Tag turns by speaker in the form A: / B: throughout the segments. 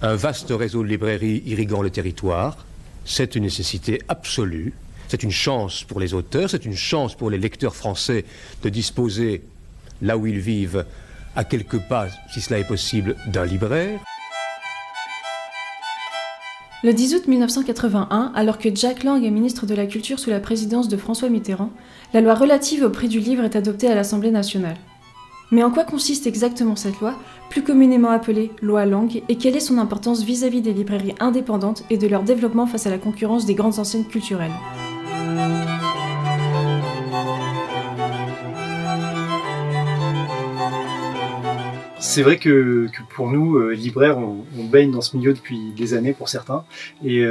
A: un vaste réseau de librairies irriguant le territoire. C'est une nécessité absolue. C'est une chance pour les auteurs, c'est une chance pour les lecteurs français de disposer, là où ils vivent, à quelques pas, si cela est possible, d'un libraire.
B: Le 10 août 1981, alors que Jack Lang est ministre de la Culture sous la présidence de François Mitterrand, la loi relative au prix du livre est adoptée à l'Assemblée nationale. Mais en quoi consiste exactement cette loi, plus communément appelée loi Lang, et quelle est son importance vis-à-vis des librairies indépendantes et de leur développement face à la concurrence des grandes enseignes culturelles ?
C: C'est vrai que pour nous, libraires, on baigne dans ce milieu depuis des années pour certains, et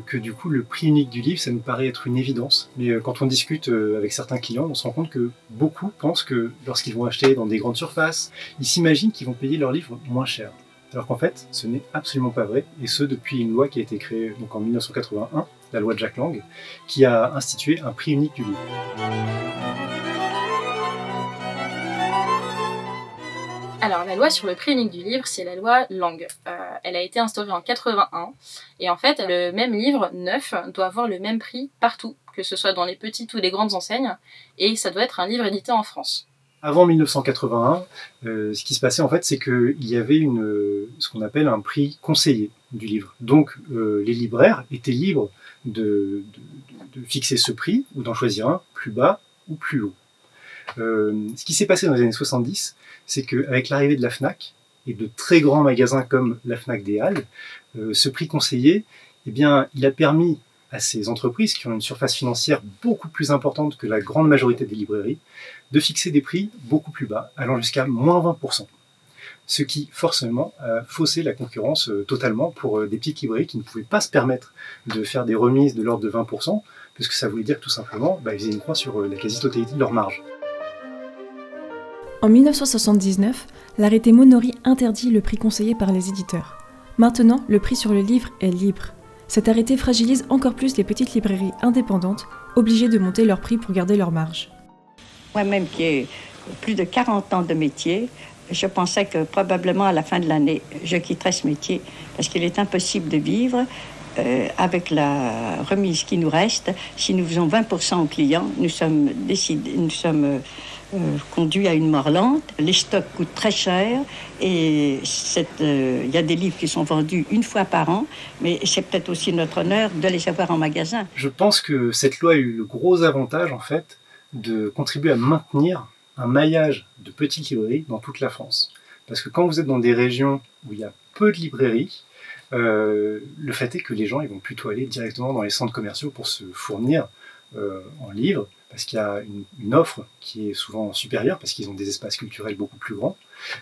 C: que du coup le prix unique du livre, ça nous paraît être une évidence. Mais quand on discute avec certains clients, on se rend compte que beaucoup pensent que lorsqu'ils vont acheter dans des grandes surfaces, ils s'imaginent qu'ils vont payer leur livre moins cher. Alors qu'en fait, ce n'est absolument pas vrai, et ce depuis une loi qui a été créée donc en 1981, la loi Jack Lang, qui a institué un prix unique du livre.
D: Alors, la loi sur le prix unique du livre, c'est la loi Lang. Elle a été instaurée en 81, et en fait, le même livre, neuf, doit avoir le même prix partout, que ce soit dans les petites ou les grandes enseignes, et ça doit être un livre édité en France.
C: Avant 1981, ce qui se passait en fait, c'est qu'il y avait ce qu'on appelle un prix conseillé du livre. Donc, les libraires étaient libres de fixer ce prix, ou d'en choisir un plus bas ou plus haut. Ce qui s'est passé dans les années 70, c'est qu'avec l'arrivée de la Fnac et de très grands magasins comme la Fnac des Halles, ce prix conseillé, eh bien, il a permis à ces entreprises qui ont une surface financière beaucoup plus importante que la grande majorité des librairies, de fixer des prix beaucoup plus bas, allant jusqu'à moins 20%. Ce qui, forcément, a faussé la concurrence totalement pour des petites librairies qui ne pouvaient pas se permettre de faire des remises de l'ordre de 20%, parce que ça voulait dire que tout simplement, ils faisaient une croix sur la quasi-totalité de leur marge.
B: En 1979, l'arrêté Monori interdit le prix conseillé par les éditeurs. Maintenant, le prix sur le livre est libre. Cet arrêté fragilise encore plus les petites librairies indépendantes, obligées de monter leur prix pour garder leur marge.
E: Moi-même qui ai plus de 40 ans de métier, je pensais que probablement à la fin de l'année, je quitterais ce métier parce qu'il est impossible de vivre avec la remise qui nous reste. Si nous faisons 20% aux clients, nous sommes conduits à une mort lente. Les stocks coûtent très cher et il y a des livres qui sont vendus une fois par an, mais c'est peut-être aussi notre honneur de les avoir en magasin.
C: Je pense que cette loi a eu le gros avantage en fait de contribuer à maintenir un maillage de petites librairies dans toute la France. Parce que quand vous êtes dans des régions où il y a peu de librairies, le fait est que les gens ils vont plutôt aller directement dans les centres commerciaux pour se fournir en livres, parce qu'il y a une offre qui est souvent supérieure, parce qu'ils ont des espaces culturels beaucoup plus grands.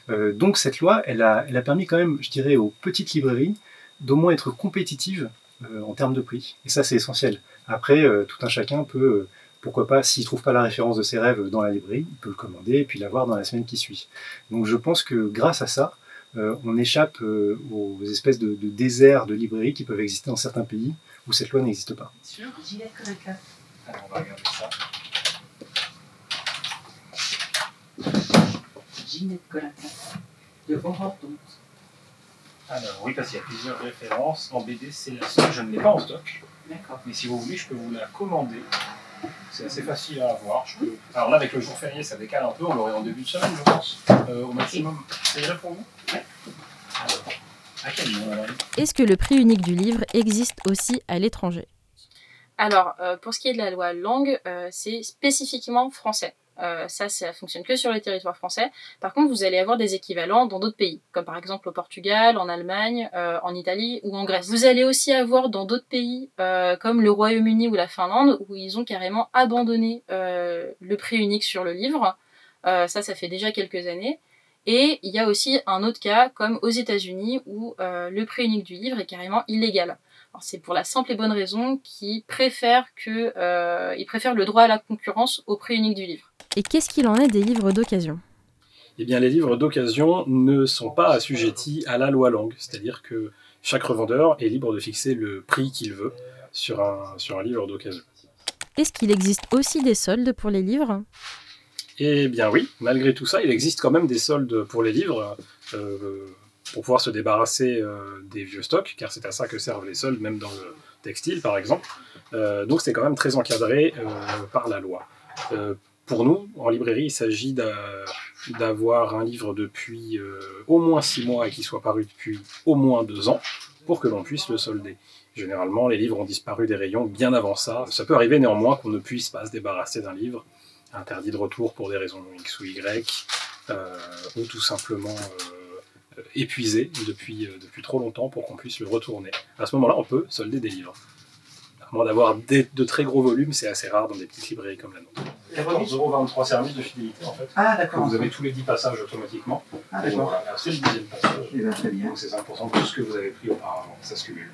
C: Donc cette loi, elle a permis quand même, je dirais, aux petites librairies d'au moins être compétitives en termes de prix. Et ça, c'est essentiel. Après, tout un chacun peut, pourquoi pas, s'il ne trouve pas la référence de ses rêves dans la librairie, il peut le commander et puis l'avoir dans la semaine qui suit. Donc je pense que grâce à ça, on échappe aux espèces de déserts de librairies qui peuvent exister dans certains pays où cette loi n'existe pas.
F: Sur Ginette Colata.
C: Alors on va regarder ça.
F: Ginette Colata, de Aurore Donte.
G: Alors oui, parce qu'il y a plusieurs références. En BD, c'est la seule, je ne l'ai pas en stock.
F: D'accord.
G: Mais si vous voulez, je peux vous la commander. C'est assez facile à avoir. Alors là, avec le jour férié, ça décale un peu. On l'aurait en début de semaine, je pense, au maximum. C'est déjà pour vous?
F: Oui.
G: Alors, à quel nom alors?
H: Est-ce que le prix unique du livre existe aussi à l'étranger?
D: Alors, pour ce qui est de la loi Lang, c'est spécifiquement français. Ça fonctionne que sur le territoire français. Par contre, vous allez avoir des équivalents dans d'autres pays, comme par exemple au Portugal, en Allemagne, en Italie ou en Grèce. Vous allez aussi avoir dans d'autres pays, comme le Royaume-Uni ou la Finlande, où ils ont carrément abandonné le prix unique sur le livre. Ça fait déjà quelques années. Et il y a aussi un autre cas, comme aux États-Unis, où le prix unique du livre est carrément illégal. Alors, c'est pour la simple et bonne raison qu'ils préfèrent le droit à la concurrence au prix unique du livre.
H: Et qu'est-ce qu'il en est des livres d'occasion?
G: Eh bien, les livres d'occasion ne sont pas assujettis à la loi Lang, c'est-à-dire que chaque revendeur est libre de fixer le prix qu'il veut sur un livre d'occasion.
H: Est-ce qu'il existe aussi des soldes pour les livres?
G: Eh bien oui, malgré tout ça, il existe quand même des soldes pour les livres. pour pouvoir se débarrasser des vieux stocks, car c'est à ça que servent les soldes, même dans le textile par exemple. Donc c'est quand même très encadré par la loi. Pour nous, en librairie, il s'agit d'avoir un livre depuis au moins 6 mois et qui soit paru depuis au moins 2 ans pour que l'on puisse le solder. Généralement, les livres ont disparu des rayons bien avant ça. Ça peut arriver néanmoins qu'on ne puisse pas se débarrasser d'un livre, interdit de retour pour des raisons X ou Y, ou tout simplement épuisé depuis trop longtemps pour qu'on puisse le retourner. À ce moment-là, on peut solder des livres. À moins d'avoir de très gros volumes, c'est assez rare dans des petites librairies comme la nôtre. 14,23 €, service de fidélité en fait.
I: Ah d'accord.
G: Vous avez tous les 10 passages automatiquement.
I: Ah d'accord.
G: Voilà, c'est le 10e passage.
I: Eh bien, très bien.
G: Donc c'est 5% de tout ce que vous avez pris auparavant. Ça se cumule.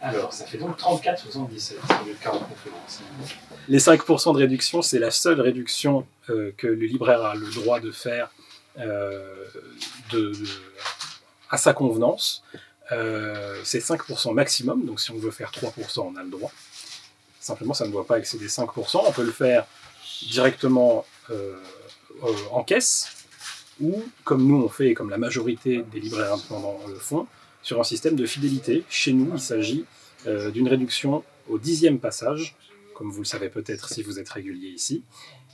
G: Alors, ça fait donc 34,77 au lieu de 49,96 €. Les 5% de réduction, c'est la seule réduction que le libraire a le droit de faire à sa convenance. C'est 5% maximum, donc si on veut faire 3%, on a le droit. Simplement, ça ne doit pas excéder 5%. On peut le faire directement en caisse, ou comme nous on fait, et comme la majorité des libraires indépendants le font, sur un système de fidélité. Chez nous, il s'agit d'une réduction au 10e passage, comme vous le savez peut-être si vous êtes régulier ici.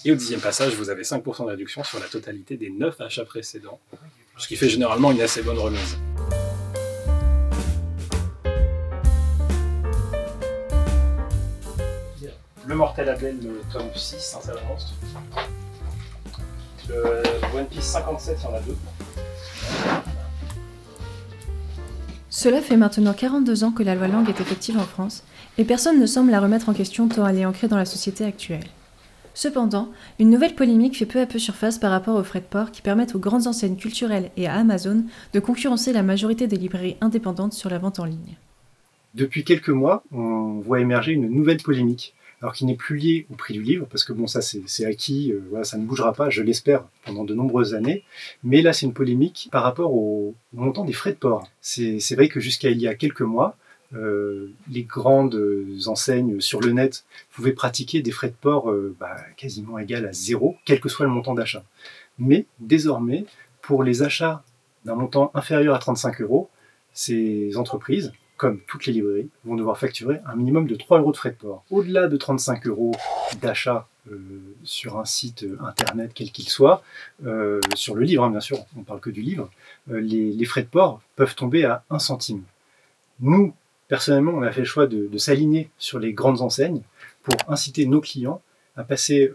G: Et au 10e passage, vous avez 5% de réduction sur la totalité des 9 achats précédents, ce qui fait généralement une assez bonne remise. Le Mortel Adèle, le tome 6, ça l'annonce. Le One Piece 57, il y en a 2.
B: Cela fait maintenant 42 ans que la loi Lang est effective en France, et personne ne semble la remettre en question tant elle est ancrée dans la société actuelle. Cependant, une nouvelle polémique fait peu à peu surface par rapport aux frais de port qui permettent aux grandes enseignes culturelles et à Amazon de concurrencer la majorité des librairies indépendantes sur la vente en ligne.
C: Depuis quelques mois, on voit émerger une nouvelle polémique, alors qui n'est plus liée au prix du livre, parce que bon, ça c'est acquis, voilà, ça ne bougera pas, je l'espère, pendant de nombreuses années. Mais là, c'est une polémique par rapport au montant des frais de port. C'est vrai que jusqu'à il y a quelques mois, les grandes enseignes sur le net pouvaient pratiquer des frais de port quasiment égal à 0, quel que soit le montant d'achat. Mais désormais, pour les achats d'un montant inférieur à 35 €, ces entreprises, comme toutes les librairies, vont devoir facturer un minimum de 3 € de frais de port. Au-delà de 35 € d'achat sur un site internet quel qu'il soit, sur le livre, hein, bien sûr, on ne parle que du livre, les frais de port peuvent tomber à 1 centime. Nous, personnellement, on a fait le choix de s'aligner sur les grandes enseignes pour inciter nos clients à passer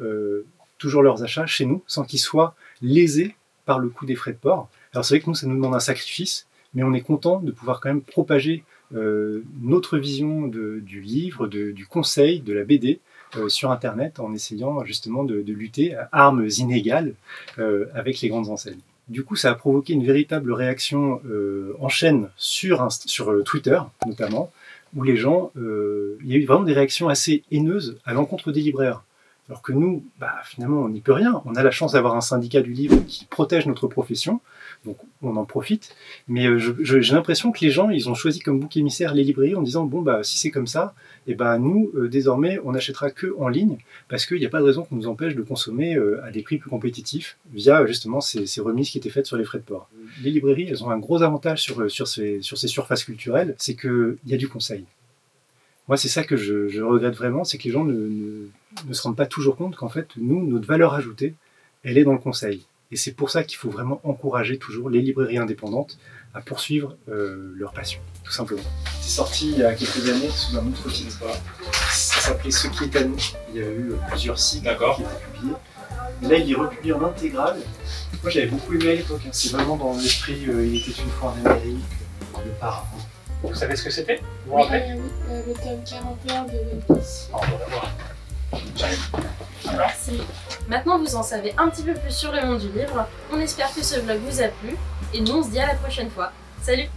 C: toujours leurs achats chez nous sans qu'ils soient lésés par le coût des frais de port. Alors c'est vrai que nous, ça nous demande un sacrifice, mais on est content de pouvoir quand même propager notre vision du livre, du conseil, de la BD sur Internet en essayant justement de lutter à armes inégales avec les grandes enseignes. Du coup, ça a provoqué une véritable réaction en chaîne sur Twitter, notamment, où les gens, il y a eu vraiment des réactions assez haineuses à l'encontre des libraires. Alors que nous, finalement, on n'y peut rien. On a la chance d'avoir un syndicat du livre qui protège notre profession, donc on en profite. Mais j'ai l'impression que les gens, ils ont choisi comme bouc émissaire les librairies en disant si c'est comme ça, nous, désormais, on n'achètera que en ligne parce qu'il n'y a pas de raison qu'on nous empêche de consommer à des prix plus compétitifs via justement ces remises qui étaient faites sur les frais de port. Les librairies, elles ont un gros avantage sur ces surfaces culturelles, c'est qu'il y a du conseil. Moi, c'est ça que je regrette vraiment, c'est que les gens ne se rendent pas toujours compte qu'en fait, nous, notre valeur ajoutée, elle est dans le conseil. Et c'est pour ça qu'il faut vraiment encourager toujours les librairies indépendantes à poursuivre leur passion, tout simplement. C'est sorti il y a quelques années sous un autre titre. Ça s'appelait Ce qui est à nous. Il y a eu plusieurs cycles qui étaient publiés. Mais là, il est republié en intégrale. Moi, j'avais beaucoup aimé à l'époque. C'est vraiment dans l'esprit Il était une fois en Amérique, le parrain.
G: Vous savez ce que c'était? Vous vous
J: Oui,
G: rappelez?
J: le tome 41 de One Piece.
G: On va voir. J'arrive.
D: Merci. Maintenant, vous en savez un petit peu plus sur le monde du livre. On espère que ce vlog vous a plu. Et nous, on se dit à la prochaine fois. Salut!